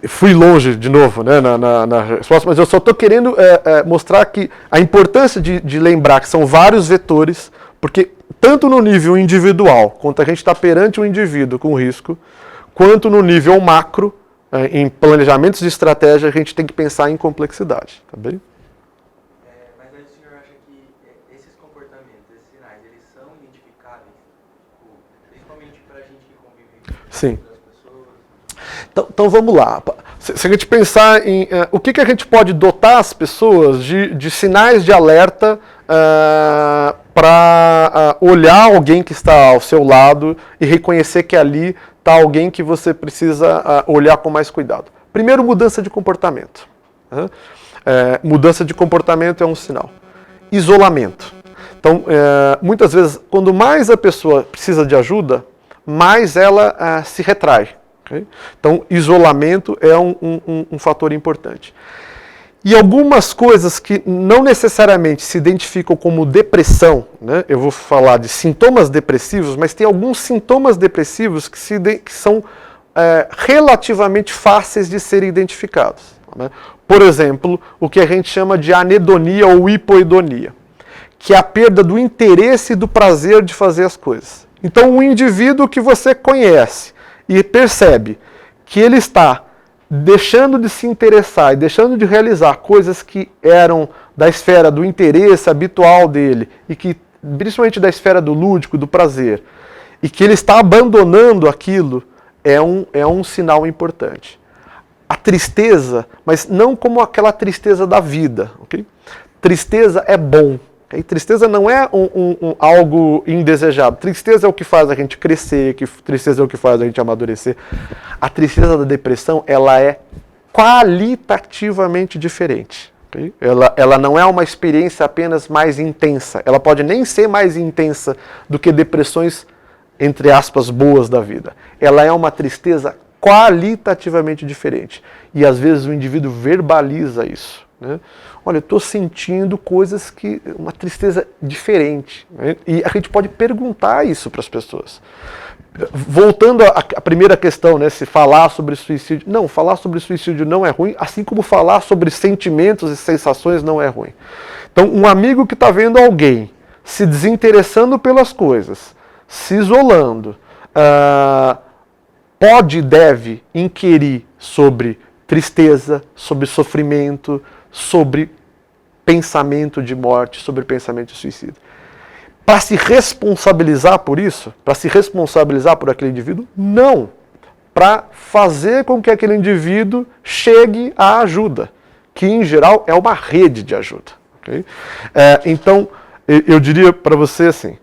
Fui longe de novo, né, na resposta, mas eu só estou querendo mostrar que a importância de lembrar que são vários vetores, porque tanto no nível individual, quanto a gente está perante um indivíduo com risco, quanto no nível macro, em planejamentos de estratégia, a gente tem que pensar em complexidade. Tá bem? Mas aí o senhor acha que esses comportamentos, esses sinais, eles são identificáveis, principalmente para a gente que convive Sim. com as pessoas? Então vamos lá. Se a gente pensar em o que a gente pode dotar as pessoas de sinais de alerta para olhar alguém que está ao seu lado e reconhecer que ali está alguém que você precisa olhar com mais cuidado. Primeiro, mudança de comportamento. Mudança de comportamento é um sinal. Isolamento. Então, muitas vezes, quando mais a pessoa precisa de ajuda, mais ela se retrai. Okay? Então, isolamento é um fator importante. E algumas coisas que não necessariamente se identificam como depressão, né? Eu vou falar de sintomas depressivos, mas tem alguns sintomas depressivos que são relativamente fáceis de serem identificados. Né? Por exemplo, o que a gente chama de anedonia ou hipoidonia, que é a perda do interesse e do prazer de fazer as coisas. Então, um indivíduo que você conhece e percebe que ele está deixando de se interessar e deixando de realizar coisas que eram da esfera do interesse habitual dele e que, principalmente da esfera do lúdico, do prazer, e que ele está abandonando aquilo, é um sinal importante. A tristeza, mas não como aquela tristeza da vida. Okay? Tristeza é bom. Okay? Tristeza não é algo indesejado. Tristeza é o que faz a gente crescer, tristeza é o que faz a gente amadurecer. A tristeza da depressão, ela é qualitativamente diferente. Okay? Ela não é uma experiência apenas mais intensa. Ela pode nem ser mais intensa do que depressões, entre aspas, boas da vida. Ela é uma tristeza qualitativamente diferente. E às vezes o indivíduo verbaliza isso. Né? Olha, eu estou sentindo coisas uma tristeza diferente. Né? E a gente pode perguntar isso para as pessoas. Voltando à primeira questão, né, se falar sobre suicídio. Não, falar sobre suicídio não é ruim, assim como falar sobre sentimentos e sensações não é ruim. Então, um amigo que está vendo alguém se desinteressando pelas coisas, se isolando, pode e deve inquirir sobre tristeza, sobre sofrimento, sobre pensamento de morte, sobre pensamento de suicídio. Para se responsabilizar por isso, para se responsabilizar por aquele indivíduo, não. Para fazer com que aquele indivíduo chegue à ajuda, que em geral é uma rede de ajuda. Okay? Então, eu diria para você assim,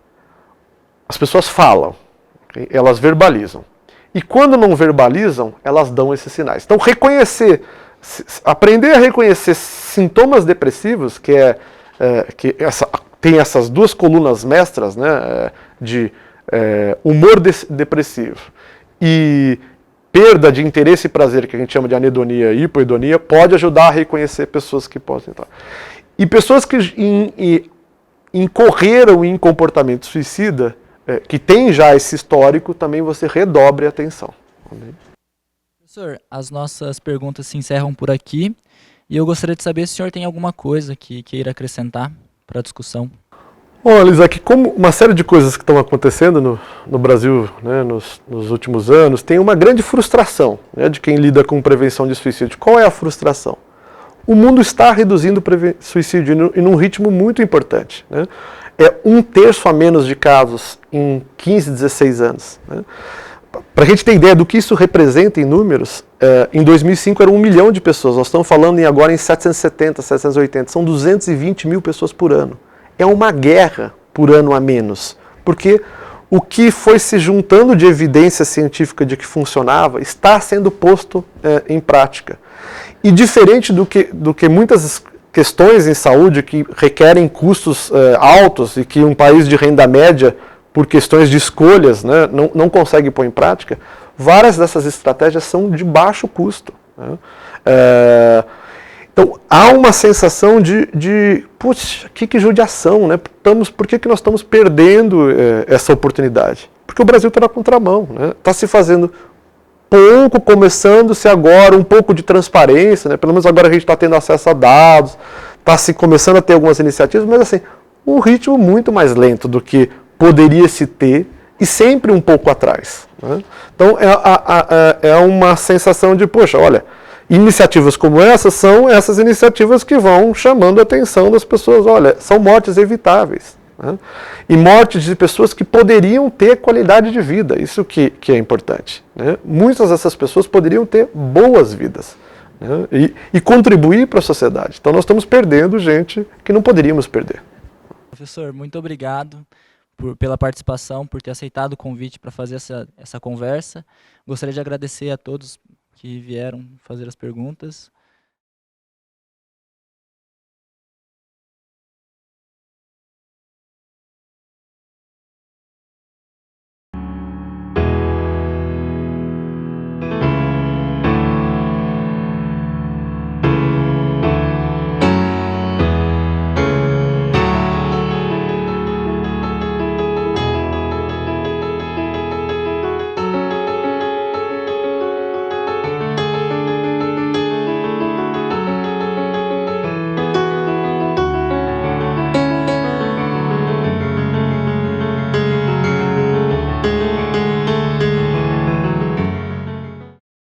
as pessoas falam, okay? Elas verbalizam. E quando não verbalizam, elas dão esses sinais. Então, aprender a reconhecer sintomas depressivos, tem essas duas colunas mestras, né, de humor depressivo e perda de interesse e prazer, que a gente chama de anedonia e hipoedonia, pode ajudar a reconhecer pessoas que podem estar. E pessoas que incorreram em comportamento suicida, que tem já esse histórico, também você redobre a atenção. Professor, as nossas perguntas se encerram por aqui e eu gostaria de saber se o senhor tem alguma coisa que queira acrescentar para a discussão. Olha, Isaac, como uma série de coisas que estão acontecendo no Brasil, né, nos últimos anos, tem uma grande frustração, né, de quem lida com prevenção de suicídio. Qual é a frustração? O mundo está reduzindo suicídio e num ritmo muito importante, né? É 1/3 a menos de casos em 15, 16 anos. Né? Para a gente ter ideia do que isso representa em números, em 2005 eram 1 milhão de pessoas, nós estamos falando agora em 770, 780, são 220 mil pessoas por ano. É uma guerra por ano a menos, porque o que foi se juntando de evidência científica de que funcionava está sendo posto em prática. E diferente do que muitas questões em saúde que requerem custos altos e que um país de renda média, por questões de escolhas, né, não consegue pôr em prática, várias dessas estratégias são de baixo custo. Né? Então, há uma sensação de puxa, que judiação, né? Por que nós estamos perdendo essa oportunidade? Porque o Brasil está na contramão, né? Está se fazendo pouco, começando-se agora um pouco de transparência, né? Pelo menos agora a gente está tendo acesso a dados, está se começando a ter algumas iniciativas, mas assim, um ritmo muito mais lento do que poderia se ter e sempre um pouco atrás. Né? Então, é uma sensação de, poxa, olha, iniciativas como essas são essas iniciativas que vão chamando a atenção das pessoas. Olha, são mortes evitáveis. Né? E mortes de pessoas que poderiam ter qualidade de vida. Isso que é importante. Né? Muitas dessas pessoas poderiam ter boas vidas. Né? E contribuir para a sociedade. Então nós estamos perdendo gente que não poderíamos perder. Professor, muito obrigado pela participação, por ter aceitado o convite para fazer essa conversa. Gostaria de agradecer a todos que vieram fazer as perguntas.